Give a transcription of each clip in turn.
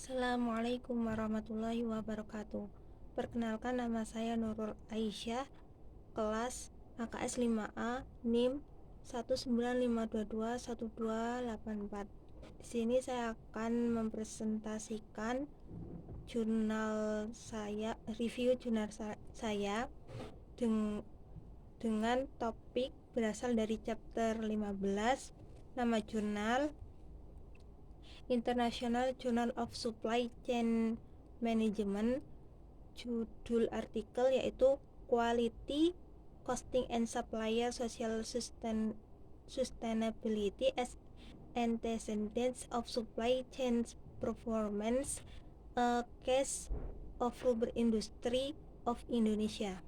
Assalamualaikum warahmatullahi wabarakatuh. Perkenalkan, nama saya Nurul Aisyah, kelas AKS 5A, NIM 195221284. Di sini saya akan mempresentasikan review jurnal saya dengan topik berasal dari chapter 15. Nama jurnal International Journal of Supply Chain Management. Judul artikel yaitu Quality, Costing and Supplier Social Sustainability as Antecedents of Supply Chain Performance, a Case of Rubber Industry of Indonesia.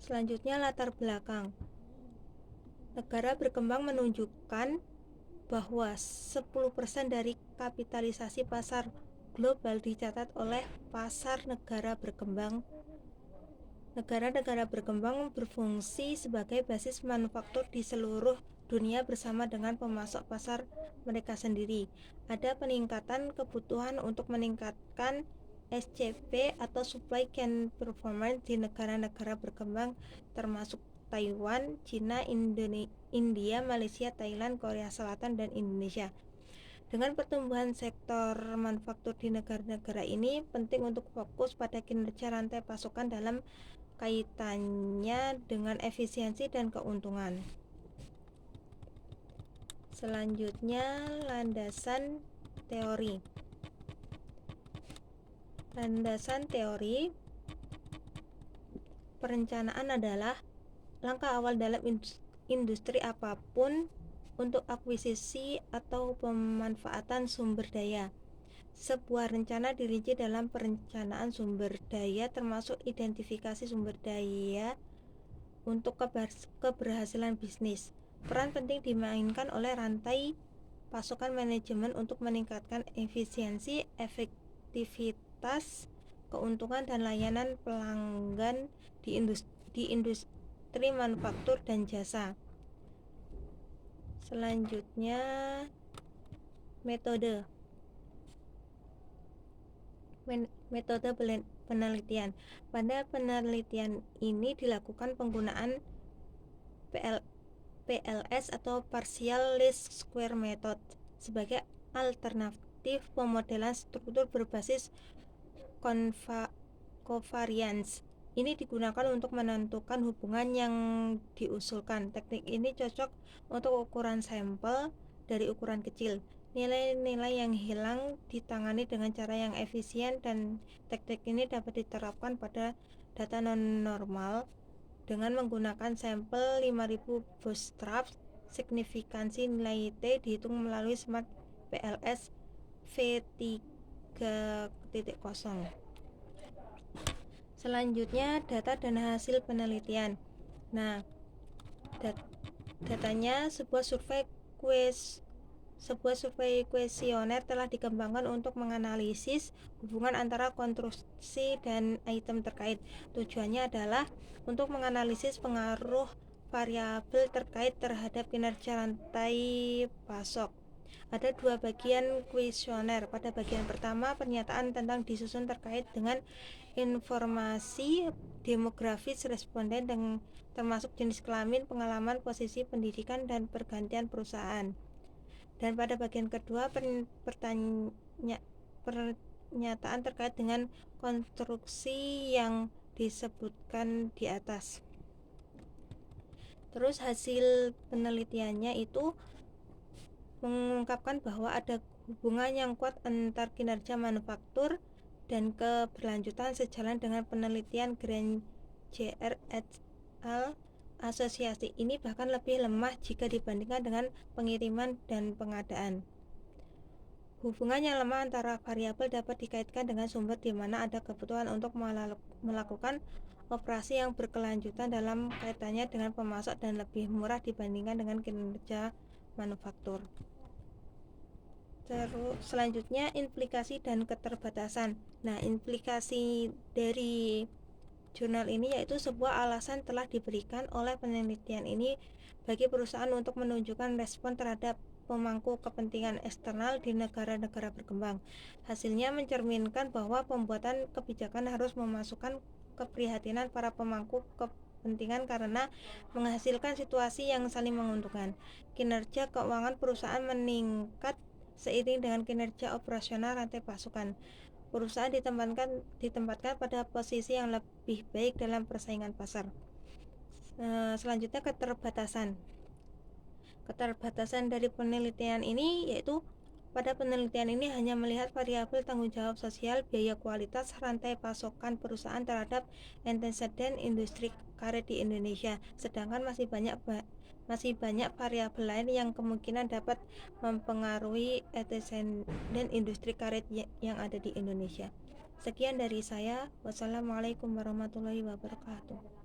Selanjutnya, latar belakang. Negara berkembang menunjukkan bahwa 10% dari kapitalisasi pasar global dicatat oleh pasar negara berkembang. Negara-negara berkembang berfungsi sebagai basis manufaktur di seluruh dunia bersama dengan pemasok pasar mereka sendiri. Ada peningkatan kebutuhan untuk meningkatkan SCP atau Supply Chain Performance di negara-negara berkembang termasuk Taiwan, China, India, Malaysia, Thailand, Korea Selatan, dan Indonesia. Dengan pertumbuhan sektor manufaktur di negara-negara ini, penting untuk fokus pada kinerja rantai pasokan dalam kaitannya dengan efisiensi dan keuntungan. Selanjutnya, landasan teori. Landasan teori perencanaan adalah langkah awal dalam industri apapun untuk akuisisi atau pemanfaatan sumber daya. Sebuah rencana dirinci dalam perencanaan sumber daya, termasuk identifikasi sumber daya untuk keberhasilan bisnis. Peran penting dimainkan oleh rantai pasokan manajemen untuk meningkatkan efisiensi, efektivitas, keuntungan, dan layanan pelanggan di industri manufaktur dan jasa. Selanjutnya, metode penelitian. Pada penelitian ini dilakukan penggunaan PLS atau Partial Least Square Method sebagai alternatif pemodelan struktur berbasis covariance. Ini digunakan untuk menentukan hubungan yang diusulkan. Teknik ini cocok untuk ukuran sampel dari ukuran kecil. Nilai-nilai yang hilang ditangani dengan cara yang efisien, dan teknik ini dapat diterapkan pada data non-normal dengan menggunakan sampel 5000 bootstrap. Signifikansi nilai T dihitung melalui Smart PLS V3.0. Selanjutnya, data dan hasil penelitian. Nah, datanya sebuah survei kuesioner telah dikembangkan untuk menganalisis hubungan antara konstruksi dan item terkait. Tujuannya adalah untuk menganalisis pengaruh variabel terkait terhadap kinerja rantai pasok. Ada dua bagian kuesioner. Pada bagian pertama, pernyataan tentang disusun terkait dengan informasi demografis responden termasuk jenis kelamin, pengalaman, posisi pendidikan, dan pergantian perusahaan. Dan pada bagian kedua, pernyataan terkait dengan konstruksi yang disebutkan di atas. Terus hasil penelitiannya itu mengungkapkan bahwa ada hubungan yang kuat antar kinerja manufaktur dan keberlanjutan sejalan dengan penelitian Granger et al. Asosiasi ini bahkan lebih lemah jika dibandingkan dengan pengiriman dan pengadaan. Hubungan yang lemah antara variabel dapat dikaitkan dengan sumber di mana ada kebutuhan untuk melakukan operasi yang berkelanjutan dalam kaitannya dengan pemasok dan lebih murah dibandingkan dengan kinerja manufaktur. Terus selanjutnya, implikasi dan keterbatasan. Nah, implikasi dari jurnal ini yaitu sebuah alasan telah diberikan oleh penelitian ini bagi perusahaan untuk menunjukkan respon terhadap pemangku kepentingan eksternal di negara-negara berkembang. Hasilnya mencerminkan bahwa pembuatan kebijakan harus memasukkan keprihatinan para pemangku kepentingan karena menghasilkan situasi yang saling menguntungkan. Kinerja keuangan perusahaan meningkat seiring dengan kinerja operasional rantai pasokan. Perusahaan ditempatkan pada posisi yang lebih baik dalam persaingan pasar. Selanjutnya keterbatasan dari penelitian ini yaitu pada penelitian ini hanya melihat variabel tanggung jawab sosial, biaya kualitas, rantai pasokan perusahaan terhadap anteseden industri karet di Indonesia, sedangkan masih banyak variabel lain yang kemungkinan dapat mempengaruhi anteseden industri karet yang ada di Indonesia. Sekian dari saya. Wassalamualaikum warahmatullahi wabarakatuh.